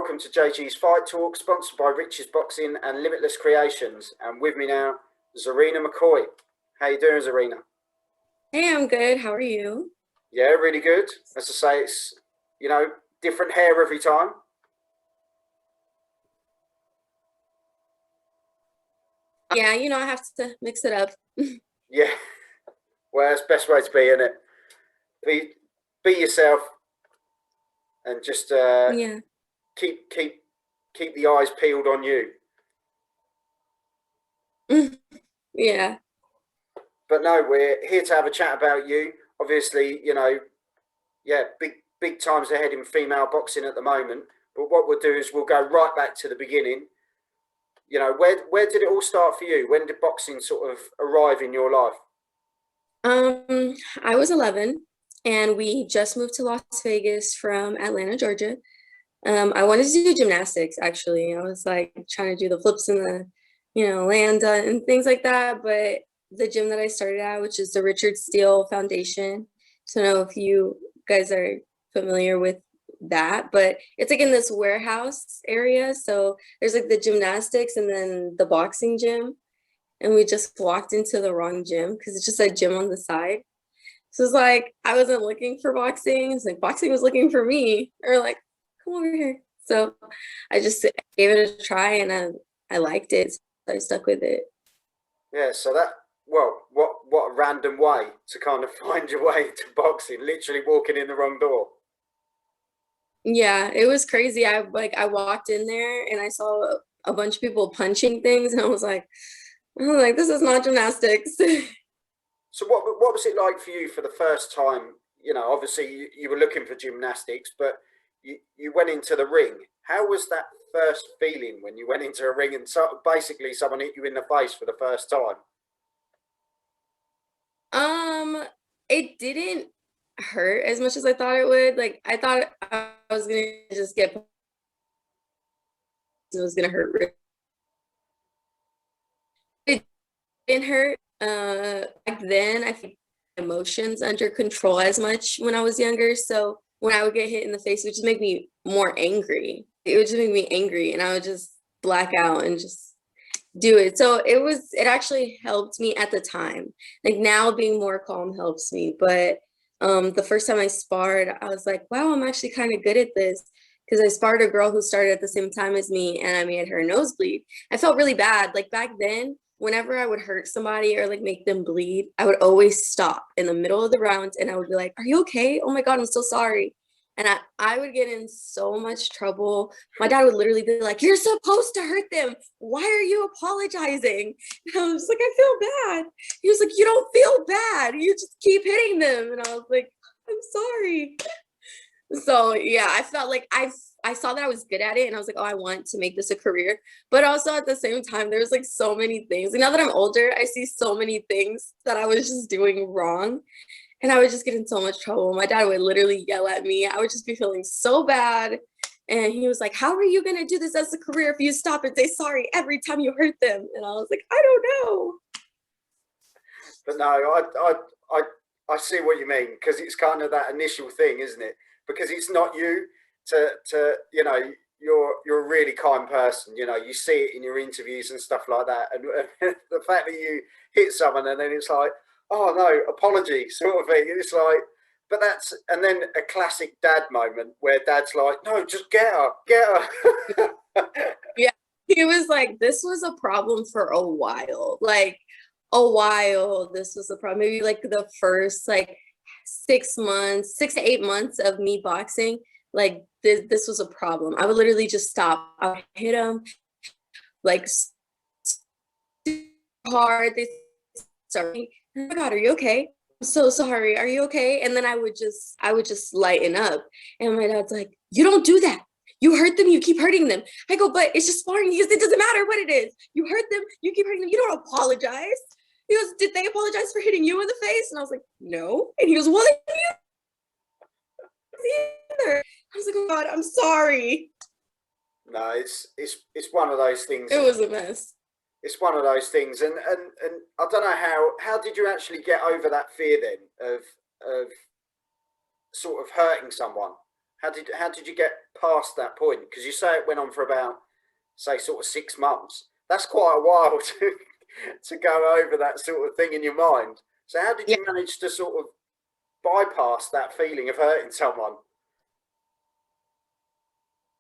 welcome to JG's Fight Talk, sponsored by Rich's Boxing and Limitless Creations. And with me now, Czarina McCoy. How you doing, Czarina? Hey, I'm good. How are you? Yeah, really good. As I say, it's, different hair every time. Yeah, I have to mix it up. Yeah, well, that's the best way to be, isn't it? Be yourself and just Yeah. keep the eyes peeled on you. Yeah. But no, we're here to have a chat about you. Obviously, big times ahead in female boxing at the moment. But what we'll do is we'll go right back to the beginning. Where did it all start for you? When did boxing sort of arrive in your life? I was 11 and we just moved to Las Vegas from Atlanta, Georgia. I wanted to do gymnastics actually. I was like trying to do the flips and the, land and things like that. But the gym that I started at, which is the Richard Steele Foundation, so I don't know if you guys are familiar with that, but it's like in this warehouse area. So there's like the gymnastics and then the boxing gym. And we just walked into the wrong gym because it's just a gym on the side. So it's like I wasn't looking for boxing. It's like boxing was looking for me. Or like, come over here. So I just gave it a try and I liked it. So I stuck with it. Yeah, so what a random way to kind of find your way to boxing, literally walking in the wrong door. Yeah, it was crazy. I walked in there and I saw a bunch of people punching things and I was like, this is not gymnastics. So what was it like for you for the first time? Obviously you were looking for gymnastics, but you went into the ring. How was that first feeling when you went into a ring and basically someone hit you in the face for the first time? It didn't hurt as much as I thought it would. Like I thought I was gonna just get it was gonna hurt. It didn't hurt. Back then I think emotions under control as much when I was younger. So when I would get hit in the face, it would just make me more angry. It would just make me angry and I would just black out and just do it. So it actually helped me at the time. Like now being more calm helps me. But the first time I sparred, I was like, wow, I'm actually kind of good at this. Because I sparred a girl who started at the same time as me and I made her nosebleed. I felt really bad. Like back then, whenever I would hurt somebody or like make them bleed, I would always stop in the middle of the round and I would be like, are you okay? Oh my God, I'm so sorry. And I would get in so much trouble. My dad would literally be like, you're supposed to hurt them. Why are you apologizing? And I was like, I feel bad. He was like, you don't feel bad. You just keep hitting them. And I was like, I'm sorry. So yeah, I felt like I saw that I was good at it and I was like, oh, I want to make this a career. But also at the same time, there was like so many things. And now that I'm older, I see so many things that I was just doing wrong. And I would just get in so much trouble. My dad would literally yell at me. I would just be feeling so bad. And he was like, how are you gonna do this as a career if you stop and say sorry every time you hurt them? And I was like, I don't know. But no, I see what you mean, because it's kind of that initial thing, isn't it? Because it's not you to you're a really kind person. You see it in your interviews and stuff like that, and the fact that you hit someone and then it's like, oh no, apology sort of thing. It's like, but that's, and then a classic dad moment where dad's like, no, just get her. Yeah. He was like, this was a problem for a while. Like a while, this was a problem. Maybe like the first like 6 months, 6 to 8 months of me boxing, like this was a problem. I would literally just stop. I would hit him like hard. They sorry. Oh my God, are you okay? I'm so sorry. Are you okay? And then I would just lighten up. And my dad's like, you don't do that. You hurt them, you keep hurting them. I go, but it's just sparring because it doesn't matter what it is. You hurt them, you keep hurting them. You don't apologize. He goes, did they apologize for hitting you in the face? And I was like, no. And he goes, well, either. I was like, oh God, I'm sorry. No, it's one of those things. It was a mess. It's one of those things, and I don't know how did you actually get over that fear then of sort of hurting someone? How did you get past that point? Because you say it went on for about, say, sort of 6 months. That's quite a while to go over that sort of thing in your mind. So how did Yeah. you manage to sort of bypass that feeling of hurting someone?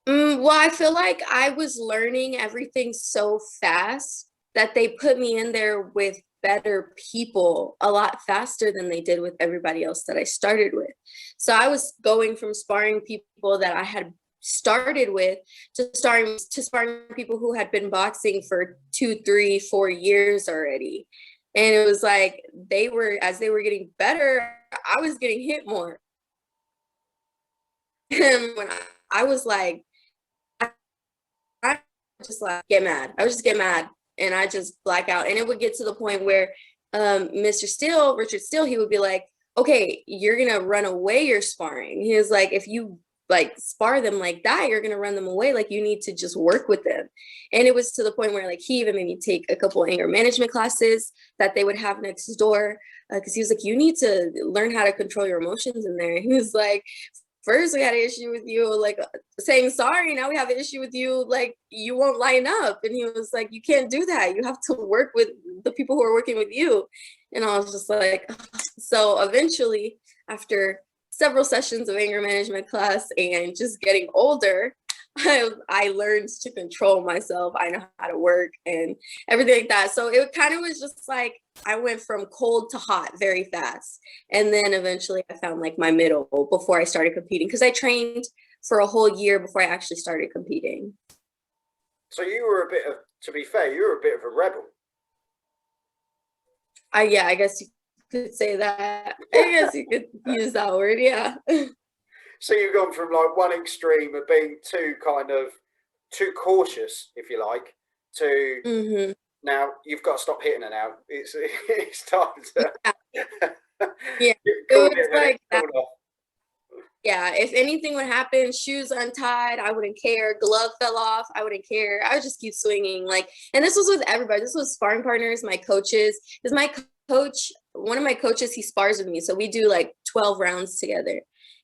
Well, I feel like I was learning everything so fast that they put me in there with better people a lot faster than they did with everybody else that I started with. So I was going from sparring people that I had started with to sparring people who had been boxing for 2, 3, 4 years already. And it was like as they were getting better, I was getting hit more. And when I was like, I just like get mad. I would just get mad and I just black out. And it would get to the point where Richard Steele, he would be like, okay, you're gonna run away your sparring. He was like, if you like spar them like that, you're gonna run them away. Like you need to just work with them. And it was to the point where like he even made me take a couple anger management classes that they would have next door. Because he was like, you need to learn how to control your emotions in there. He was like, first we had an issue with you like saying sorry, now we have an issue with you like you won't line up. And he was like, you can't do that, you have to work with the people who are working with you. And I was just like, ugh. So eventually, after several sessions of anger management class and just getting older, I learned to control myself. I know how to work and everything like that. So it kind of was just like I went from cold to hot very fast. And then eventually I found like my middle before I started competing, because I trained for a whole year before I actually started competing. So you were a bit of, to be fair, you were a bit of a rebel. Yeah, I guess you could say that. I guess you could use that word. Yeah. So you've gone from like one extreme of being too cautious, if you like, to Hmm. now you've got to stop hitting her now. It's time to Yeah. It call was it when it's like that. called off. Yeah, if anything would happen, shoes untied, I wouldn't care. Glove fell off, I wouldn't care. I would just keep swinging. Like, and this was with everybody. This was sparring partners, my coaches. Because my coach, one of my coaches, he spars with me. So we do like 12 rounds together.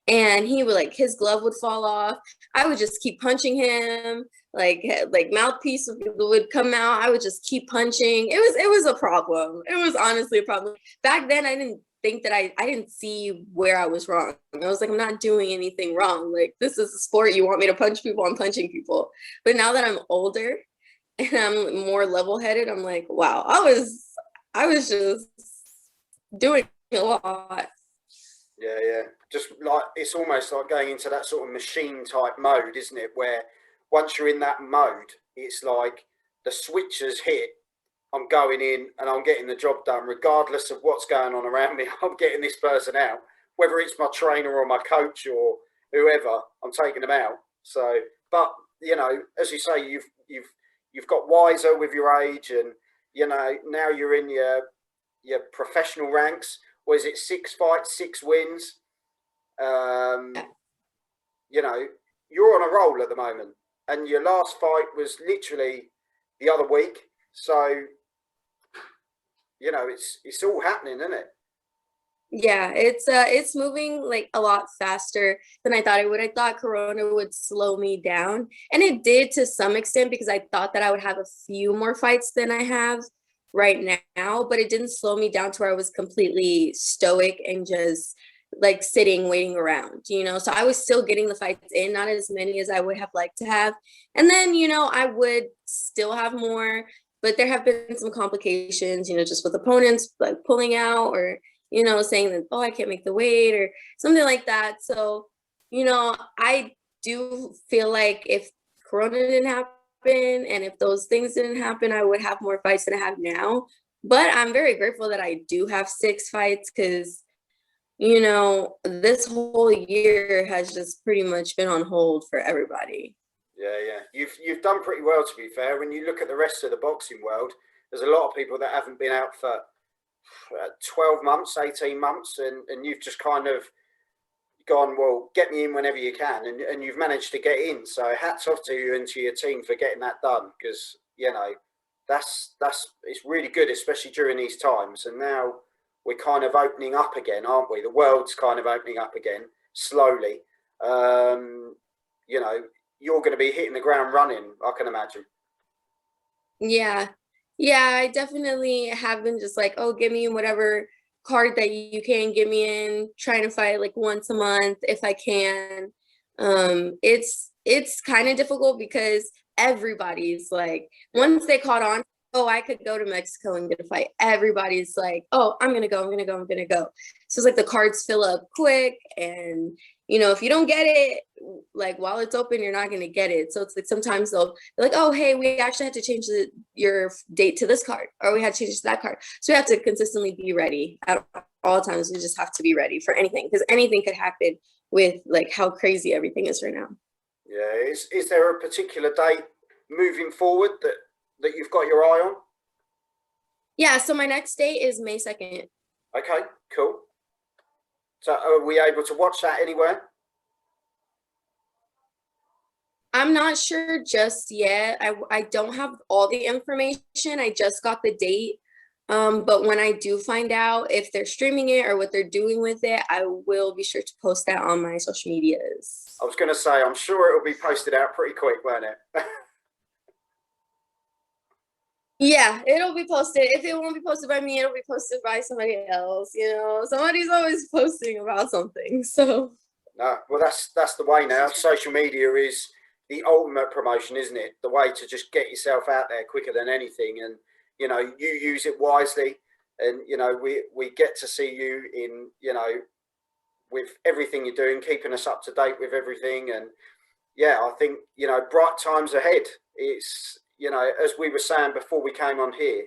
And he would like his glove would fall off. I would just keep punching him. Like mouthpiece would come out. I would just keep punching. It was a problem. It was honestly a problem. Back then I didn't think that I didn't see where I was wrong. I was like, I'm not doing anything wrong. Like, this is a sport. You want me to punch people? I'm punching people. But now that I'm older and I'm more level headed, I'm like, wow, I was just doing a lot. Yeah, yeah. Just like it's almost like going into that sort of machine type mode, isn't it? Where once you're in that mode, it's like the switch has hit. I'm going in and I'm getting the job done, regardless of what's going on around me. I'm getting this person out, whether it's my trainer or my coach or whoever. I'm taking them out. So, but you know, as you say, you've got wiser with your age, and you know now you're in your professional ranks. Was it 6 fights, 6 wins? Um, you know, you're on a roll at the moment, and your last fight was literally the other week. So you know, it's all happening, isn't it? Yeah, it's moving like a lot faster than I thought it would. I thought Corona would slow me down, and it did to some extent because I thought that I would have a few more fights than I have right now, but it didn't slow me down to where I was completely stoic and just like sitting waiting around, you know. So I was still getting the fights in, not as many as I would have liked to have. And then, you know, I would still have more, but there have been some complications, you know, just with opponents like pulling out or saying that, oh, I can't make the weight or something like that. So, I do feel like if Corona didn't happen and if those things didn't happen, I would have more fights than I have now. But I'm very grateful that I do have 6 fights because, this whole year has just pretty much been on hold for everybody. Yeah, yeah. You've done pretty well, to be fair. When you look at the rest of the boxing world, there's a lot of people that haven't been out for 12 months, 18 months, and you've just kind of gone, well, get me in whenever you can, and you've managed to get in. So hats off to you and to your team for getting that done, because you know that's it's really good, especially during these times. And now we're kind of opening up again, aren't we? The world's kind of opening up again slowly. you know, you're going to be hitting the ground running, I can imagine. Yeah. Yeah, I definitely have been just like, oh, give me whatever card that you can get me in, trying to fight like once a month if I can. It's kind of difficult because everybody's like, Yeah. once they caught on, oh, I could go to Mexico and get a fight. Everybody's like, oh, I'm gonna go, I'm gonna go, I'm gonna go. So it's like the cards fill up quick, and if you don't get it, like while it's open, you're not gonna get it. So it's like sometimes they're like, oh, hey, we actually had to change your date to this card, or we had to change it to that card. So we have to consistently be ready at all times. We just have to be ready for anything, because anything could happen with like how crazy everything is right now. Yeah. Is there a particular date moving forward that you've got your eye on? Yeah, so my next date is May 2nd. Okay, cool. So are we able to watch that anywhere? I'm not sure just yet. I don't have all the information. I just got the date. But when I do find out if they're streaming it or what they're doing with it, I will be sure to post that on my social medias. I was going to say, I'm sure it'll be posted out pretty quick, won't it? Yeah, it'll be posted. If it won't be posted by me, it'll be posted by somebody else. Somebody's always posting about something. So No, well, that's the way now. Social media is the ultimate promotion, isn't it? The way to just get yourself out there quicker than anything. And, you use it wisely. And, we get to see you in, with everything you're doing, keeping us up to date with everything. And yeah, I think, bright times ahead. It's, as we were saying before we came on here,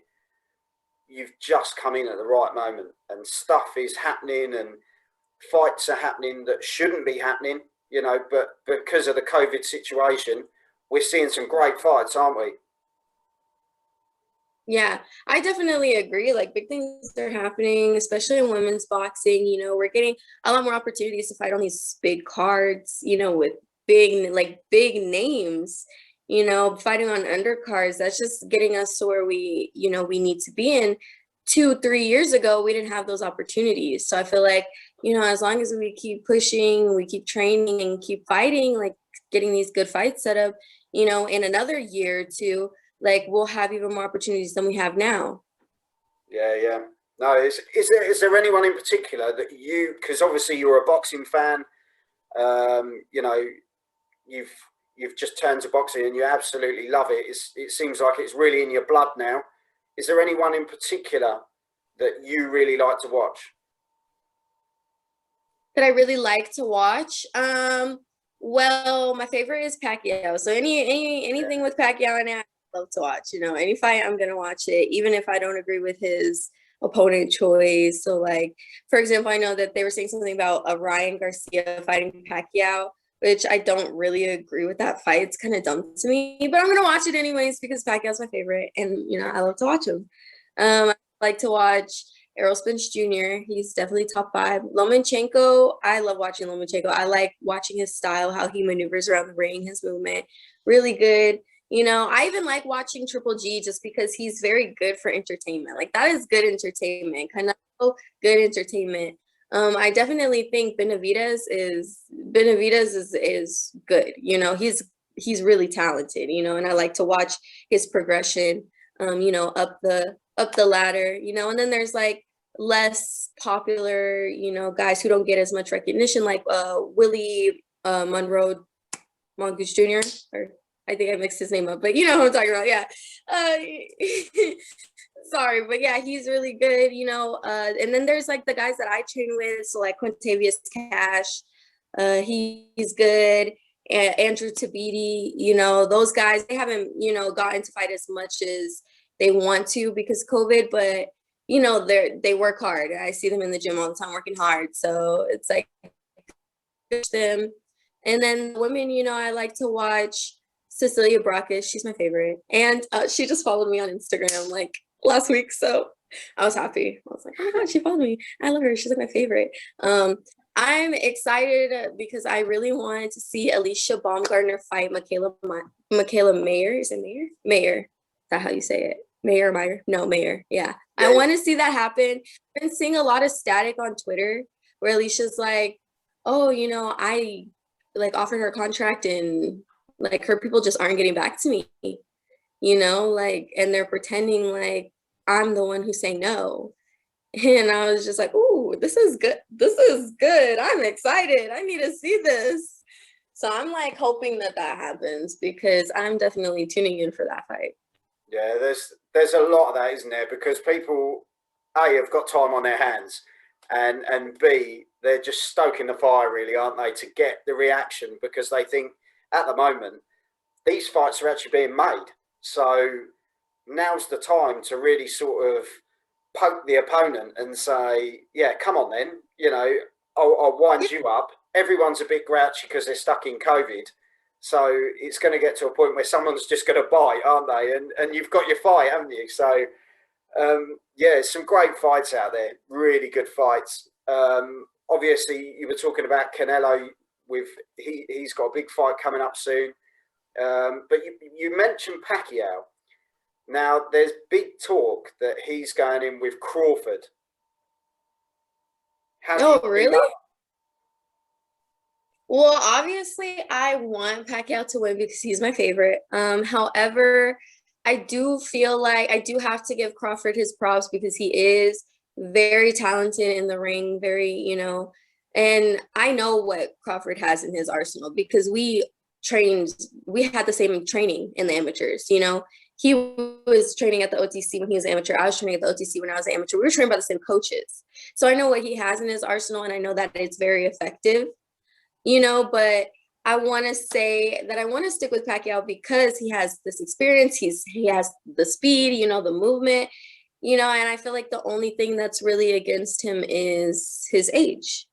you've just come in at the right moment, and stuff is happening, and fights are happening that shouldn't be happening, but because of the COVID situation, we're seeing some great fights, aren't we? yeah, I definitely agree. Like big things are happening, especially in women's boxing. We're getting a lot more opportunities to fight on these big cards, with big names, fighting on undercards. That's just getting us to where we need to be in. 2-3 years ago, we didn't have those opportunities. So I feel like, as long as we keep pushing, we keep training and keep fighting, like getting these good fights set up, in another year or two, like we'll have even more opportunities than we have now. Yeah, yeah. No, is there anyone in particular that because obviously you're a boxing fan, you know, you've you've just turned to boxing and you absolutely love it. It seems like it's really in your blood now. Is there anyone in particular that you really like to watch? That I really like to watch. Well, my favorite is Pacquiao. So anything with Pacquiao in it, I love to watch. Any fight, I'm gonna watch it, even if I don't agree with his opponent choice. So, like, for example, I know that they were saying something about Ryan Garcia fighting Pacquiao, which I don't really agree with that fight. It's kind of dumb to me, but I'm gonna watch it anyways because Pacquiao's my favorite, and I love to watch him. I like to watch Errol Spence Jr. He's definitely top 5. Lomachenko, I love watching Lomachenko. I like watching his style, how he maneuvers around the ring, his movement, really good. I even like watching Triple G just because he's very good for entertainment. Like that is good entertainment, kind of good entertainment. I definitely think Benavidez is good. He's really talented. And I like to watch his progression. Up the ladder. And then there's like less popular, guys who don't get as much recognition, like Willie Monroe Mongoose Jr. Or I think I mixed his name up, but you know what I'm talking about. Yeah. Sorry, but yeah, he's really good, and then there's like the guys that I train with, so like Quintavious Cash, he's good. Andrew Tabiti, those guys, they haven't, gotten to fight as much as they want to because COVID, but they work hard. I see them in the gym all the time working hard. So it's like them. And then women, I like to watch Cecilia Brackis. She's my favorite. And she just followed me on Instagram like last week. So I was happy. I was like, oh my God, she followed me. I love her. She's like my favorite. I'm excited because I really wanted to see Alicia Baumgartner fight Michaela Mayer. Is it Mayer? Mayer. Is that how you say it? Mayer Meyer? No, Mayer. Yeah. I want to see that happen. I've been seeing a lot of static on Twitter where Alicia's like, oh, like offered her a contract, and like her people just aren't getting back to me, like, and they're pretending like I'm the one who's saying no. And I was just like, ooh, this is good. This is good. I'm excited. I need to see this. So I'm like hoping that happens, because I'm definitely tuning in for that fight. Yeah, there's a lot of that, isn't there? Because people, A, have got time on their hands, and B, they're just stoking the fire, really, aren't they, to get the reaction, because they think at the moment these fights are actually being made. So now's the time to really sort of poke the opponent and say, yeah, come on then, I'll wind you up. Everyone's a bit grouchy because they're stuck in COVID. So it's going to get to a point where someone's just going to bite, aren't they? And you've got your fight, haven't you? So, yeah, some great fights out there, really good fights. Obviously, you were talking about Canelo. He's got a big fight coming up soon. But you mentioned Pacquiao. Now, there's big talk that he's going in with Crawford. Oh, really? Well, obviously, I want Pacquiao to win because he's my favorite. However, I do feel like I do have to give Crawford his props because he is very talented in the ring, and I know what Crawford has in his arsenal because we had the same training in the amateurs, He was training at the OTC when he was an amateur. I was training at the OTC when I was an amateur. We were trained by the same coaches. So I know what he has in his arsenal, and I know that it's very effective. But I want to say that I want to stick with Pacquiao because he has this experience. He has the speed, the movement, and I feel like the only thing that's really against him is his age.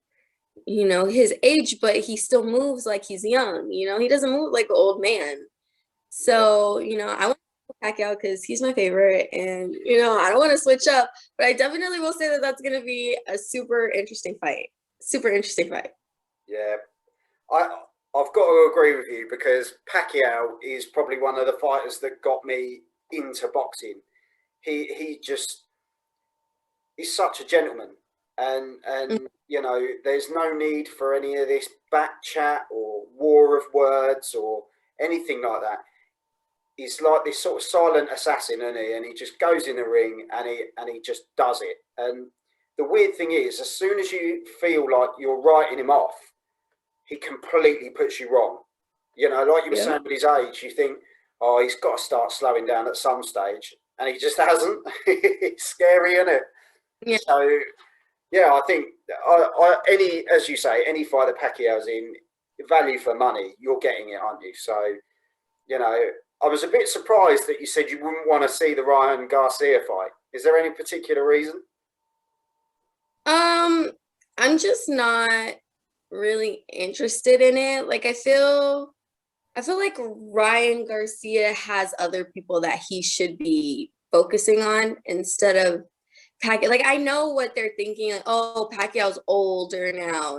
But he still moves like he's young. He doesn't move like an old man. So, I want Pacquiao because he's my favorite, and I don't want to switch up, but I definitely will say that that's going to be a super interesting fight. Super interesting fight. Yeah, I've got to agree with you because Pacquiao is probably one of the fighters that got me into boxing. He just he's such a gentleman, and there's no need for any of this back chat or war of words or anything like that. He's like this sort of silent assassin, isn't he? And he just goes in the ring and he just does it. And the weird thing is, as soon as you feel like you're writing him off, he completely puts you wrong. Like you were saying with his age, you think, oh, he's got to start slowing down at some stage, and he just hasn't. It's scary, isn't it? Yeah. So, yeah, I think as you say, any fight that Pacquiao's in, value for money, you're getting it, aren't you? So, I was a bit surprised that you said you wouldn't want to see the Ryan Garcia fight. Is there any particular reason? I'm just not really interested in it. Like I feel like Ryan Garcia has other people that he should be focusing on instead of Pacquiao. Like I know what they're thinking, like, oh, Pacquiao's older now,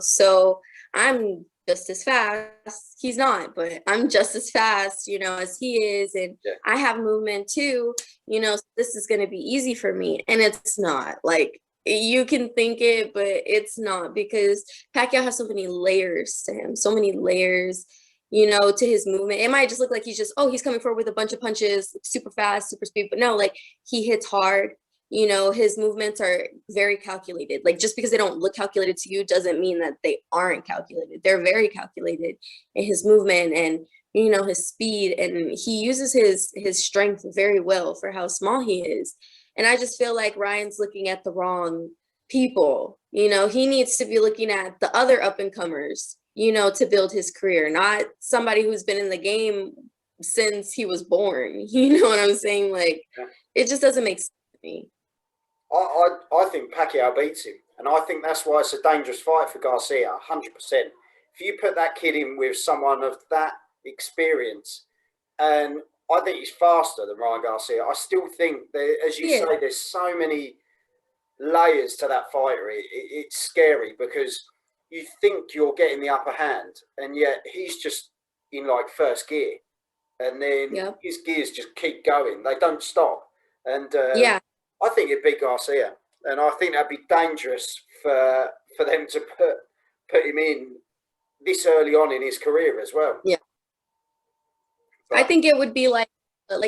so I'm just as fast. He's not, but I'm just as fast, as he is, and I have movement too, so this is going to be easy for me, and it's not. Like you can think it, but it's not, because Pacquiao has so many layers to him, so many layers, to his movement. It might just look like he's coming forward with a bunch of punches, super fast, super speed, but no, like he hits hard. His movements are very calculated. Like just because they don't look calculated to you doesn't mean that they aren't calculated. They're very calculated in his movement and, his speed, and he uses his strength very well for how small he is. And I just feel like Ryan's looking at the wrong people. He needs to be looking at the other up and comers, to build his career, not somebody who's been in the game since he was born. You know what I'm saying? Like, it just doesn't make sense to me. I think Pacquiao beats him, and I think that's why it's a dangerous fight for Garcia, 100%. If you put that kid in with someone of that experience, and I think he's faster than Ryan Garcia. I still think that, as you say, there's so many layers to that fighter. It's scary because you think you're getting the upper hand, and yet he's just in like first gear, and then his gears just keep going. They don't stop. And I think it'd beat Garcia, and I think that'd be dangerous for them to put him in this early on in his career as well. Yeah. But I think it would be like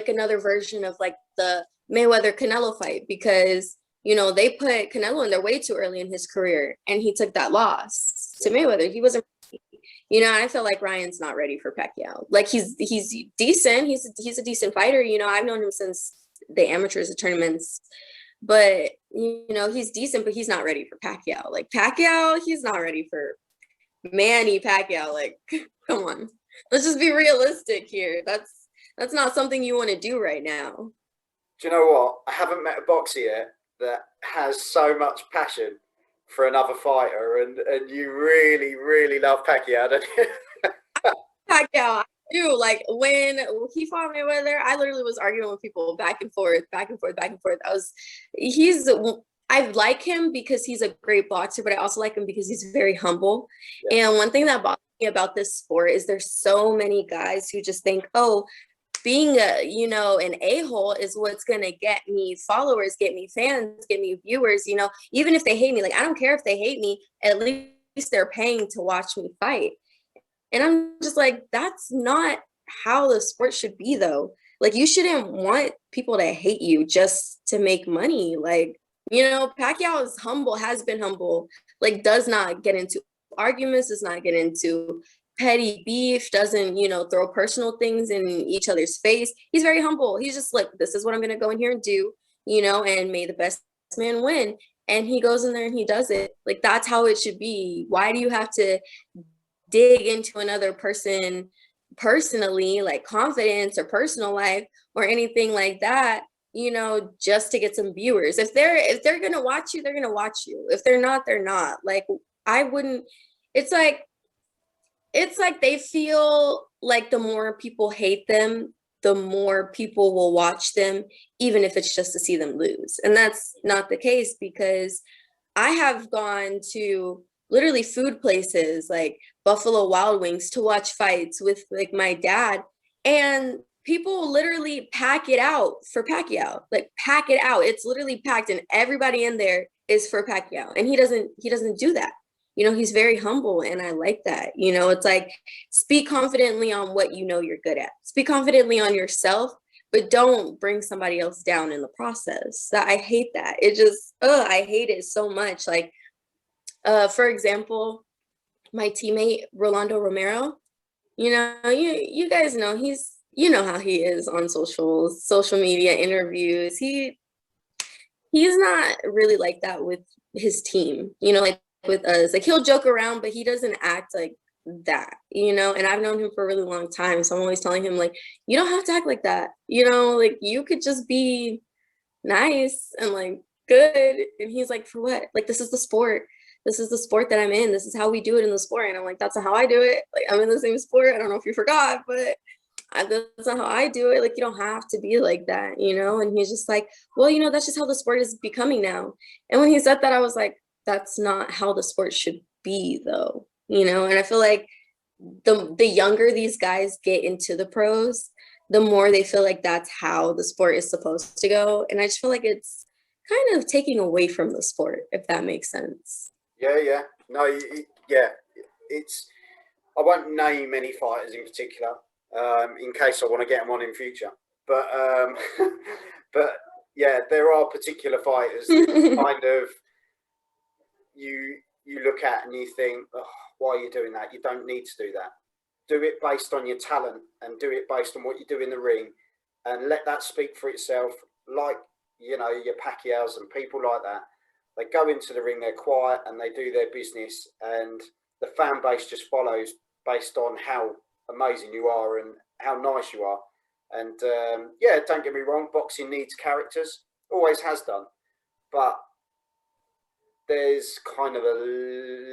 another version of like the Mayweather Canelo fight, because you know they put Canelo in there way too early in his career, and he took that loss to Mayweather. He wasn't, you know. I feel like Ryan's not ready for Pacquiao. Like he's decent. He's a decent fighter. You know, I've known him since the amateurs, the tournaments, but you know he's decent, but he's not ready for Pacquiao. Like Pacquiao, he's not ready for Manny Pacquiao. Like, come on, let's just be realistic here. That's not something you want to do right now. do you know what? I haven't met a boxer yet that has so much passion for another fighter, and you really, really love Pacquiao, don't you? Pacquiao, I do. Like when he fought Mayweather, I literally was arguing with people back and forth, back and forth, back and forth. I like him because he's a great boxer, but I also like him because he's very humble. Yeah. And one thing that bothers me about this sport is there's so many guys who just think, oh, being an a-hole is what's gonna get me followers, get me fans, get me viewers. You know, even if they hate me, like I don't care if they hate me, at least they're paying to watch me fight. And I'm just like, that's not how the sport should be though. Like you shouldn't want people to hate you just to make money. Like, you know, Pacquiao is humble, has been humble, like does not get into arguments, does not get into petty beef, doesn't, you know, throw personal things in each other's face. He's very humble. He's just like, this is what I'm gonna go in here and do, you know, and may the best man win. And he goes in there and he does it. Like that's how it should be. Why do you have to dig into another person personally, like confidence or personal life or anything like that, you know, just to get some viewers? If they're gonna watch you, they're gonna watch you. If they're not, they're not. Like I wouldn't, it's like they feel like the more people hate them, the more people will watch them, even if it's just to see them lose. And that's not the case, because I have gone to literally food places like Buffalo Wild Wings to watch fights with like my dad, and people literally pack it out for Pacquiao. Like pack it out. It's literally packed and everybody in there is for Pacquiao. And he doesn't do that. You know, he's very humble and I like that. You know, it's like speak confidently on what you know you're good at. Speak confidently on yourself, but don't bring somebody else down in the process. That I hate that. It just, I hate it so much. Like, for example, my teammate Rolando Romero, you know, you guys know you know how he is on social media interviews. He's not really like that with his team, you know, like with us. Like he'll joke around, but he doesn't act like that, you know. And I've known him for a really long time, so I'm always telling him like, you don't have to act like that, you know, like you could just be nice and like good. And he's like, for what? Like this is the sport. This is the sport that I'm in. This is how we do it in the sport. And I'm like, that's not how I do it. Like I'm in the same sport. I don't know if you forgot, but that's not how I do it. Like you don't have to be like that, you know. And he's just like, well, you know, that's just how the sport is becoming now. And when he said that, I was like, that's not how the sport should be though, you know. And I feel like the younger these guys get into the pros, the more they feel like that's how the sport is supposed to go. And I just feel like it's kind of taking away from the sport, if that makes sense. Yeah. No, yeah. It's. I won't name any fighters in particular, in case I want to get them on in future. But but yeah, there are particular fighters that kind of you look at and you think, oh, why are you doing that? You don't need to do that. Do it based on your talent and do it based on what you do in the ring, and let that speak for itself. Like, you know, your Pacquiaos and people like that. They go into the ring, they're quiet and they do their business, and the fan base just follows based on how amazing you are and how nice you are. And yeah, don't get me wrong, boxing needs characters, always has done, but there's kind of a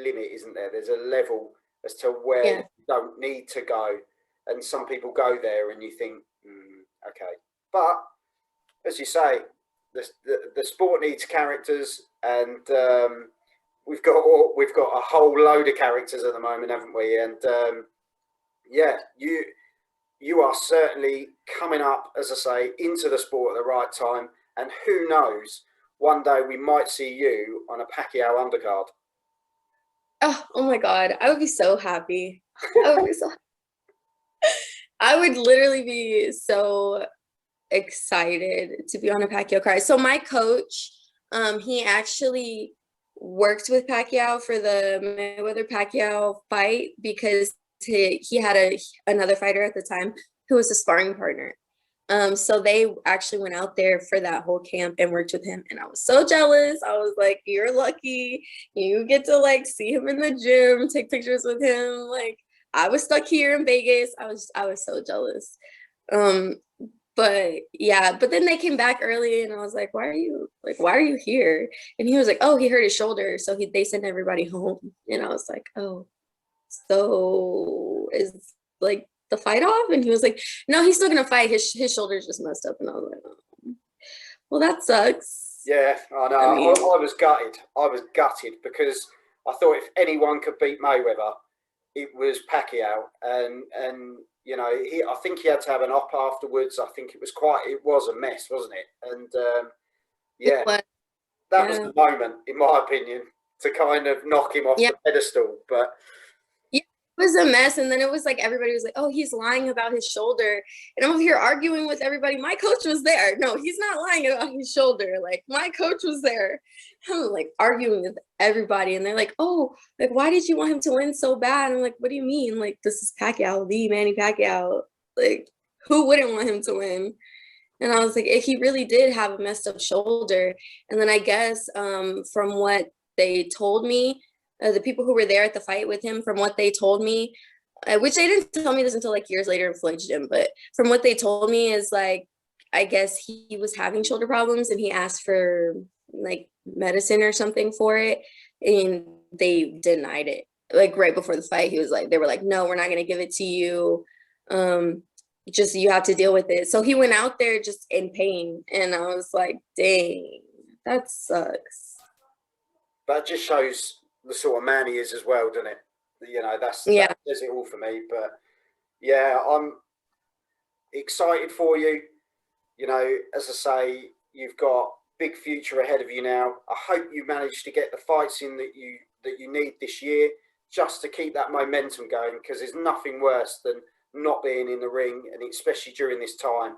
limit, isn't there? There's a level as to where you don't need to go, and some people go there and you think, okay. But as you say, the sport needs characters, and we've got a whole load of characters at the moment, haven't we? And yeah, you are certainly coming up, as I say, into the sport at the right time, and who knows, one day we might see you on a Pacquiao undercard. Oh my God. I would be so happy. I would be so I would literally be so excited to be on a Pacquiao card. So my coach, he actually worked with Pacquiao for the Mayweather Pacquiao fight because he had another fighter at the time who was a sparring partner. So they actually went out there for that whole camp and worked with him. And I was so jealous. I was like, you're lucky. You get to like see him in the gym, take pictures with him. Like I was stuck here in Vegas. I was so jealous. Um, but yeah, but then they came back early and I was like, why are you here? And he was like, oh, he hurt his shoulder. So they sent everybody home. And I was like, oh, so is like the fight off? And he was like, no, he's still gonna fight. His shoulder's just messed up. And I was like, oh, well, that sucks. Yeah, I know. I mean, I was gutted. I was gutted because I thought if anyone could beat Mayweather, it was Pacquiao, and you know, I think he had to have an op afterwards. I think it was a mess, wasn't it? And yeah, what? that was Yeah. the moment, in my opinion, to kind of knock him off Yeah. the pedestal. But Yeah, it was a mess. And then it was like everybody was like, oh, he's lying about his shoulder. And I'm over here arguing with everybody. My coach was there. No, he's not lying about his shoulder. Like my coach was there. I'm like arguing with everybody. And they're like, oh, like, why did you want him to win so bad? I'm like, what do you mean? Like, this is Pacquiao, the Manny Pacquiao. Like, who wouldn't want him to win? And I was like, he really did have a messed up shoulder. And then I guess from what they told me, the people who were there at the fight with him, from what they told me, which they didn't tell me this until like years later in Floyd Gym, but from what they told me is like, I guess he was having shoulder problems and he asked for like medicine or something for it. And they denied it. Like right before the fight, he was like, they were like, no, we're not going to give it to you. Just you have to deal with it. So he went out there just in pain. And I was like, dang, that sucks. that just shows the sort of man he is as well, doesn't it? You know, Yeah. that says it all for me. But yeah, I'm excited for you. You know, as I say, you've got big future ahead of you now. I hope you manage to get the fights in that you need this year just to keep that momentum going, because there's nothing worse than not being in the ring, and especially during this time.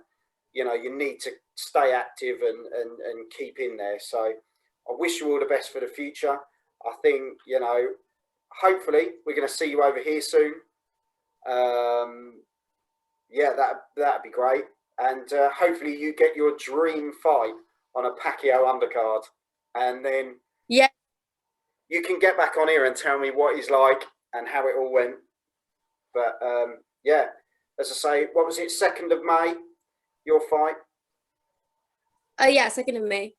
You know, you need to stay active and keep in there. So I wish you all the best for the future. I think, you know, hopefully we're going to see you over here soon. Yeah, that'd be great. And hopefully you get your dream fight on a Pacquiao undercard, and then Yeah. you can get back on here and tell me what he's like and how it all went. But yeah, as I say, what was it? 2nd of May, your fight. Yeah, 2nd of May.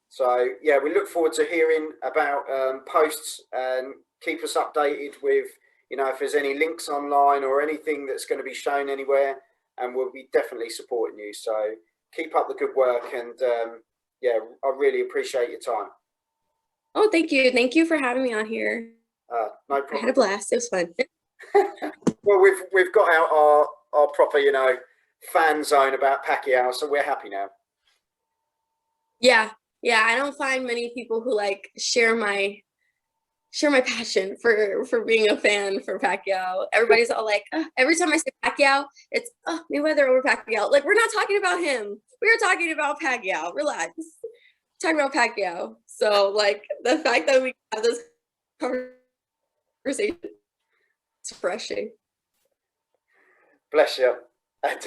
So yeah, we look forward to hearing about posts, and keep us updated with, you know, if there's any links online or anything that's going to be shown anywhere, and we'll be definitely supporting you. So keep up the good work, and yeah, I really appreciate your time. Oh, thank you. Thank you for having me on here. No I had a problem. blast. It was fun. Well, we've got out our proper, you know, fan zone about Pacquiao, so we're happy now. Yeah. Yeah. I don't find many people who like share my passion for being a fan for Pacquiao. Everybody's all like, every time I say Pacquiao, it's Mayweather over Pacquiao. Like we're not talking about him. We are talking about Pacquiao. Relax. Talking about Pacquiao. So like the fact that we have this conversation is refreshing. Bless you. And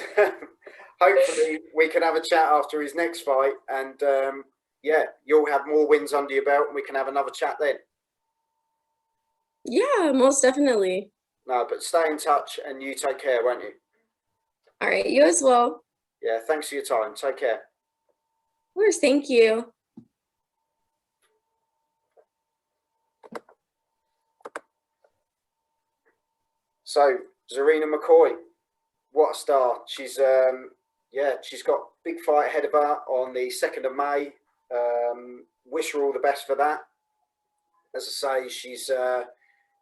hopefully we can have a chat after his next fight, and yeah, you'll have more wins under your belt, and we can have another chat then. Yeah, most definitely. No, but stay in touch, and you take care, won't you? All right, you as well. Yeah, thanks for your time. Take care. Of course, thank you. So Czarina McCoy, what a star. She's yeah, she's got a big fight ahead of her on the 2nd of May. Wish her all the best for that. As I say, she's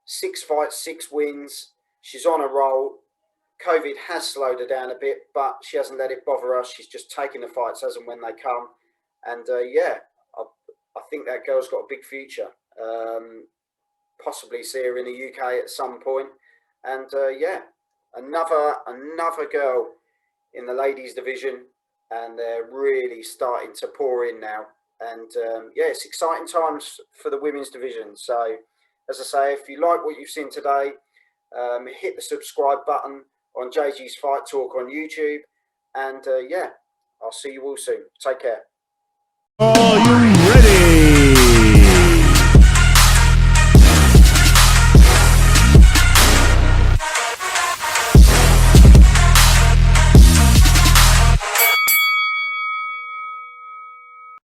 6 fights, 6 wins. She's on a roll. COVID has slowed her down a bit, but she hasn't let it bother her. She's just taking the fights as and when they come. And yeah, I think that girl's got a big future. possibly see her in the UK at some point. And yeah, another girl in the ladies division, and they're really starting to pour in now. And yeah, it's exciting times for the women's division. So as I say, if you like what you've seen today, hit the subscribe button on JG's Fight Talk on YouTube. And yeah, I'll see you all soon. Take care. Oh, you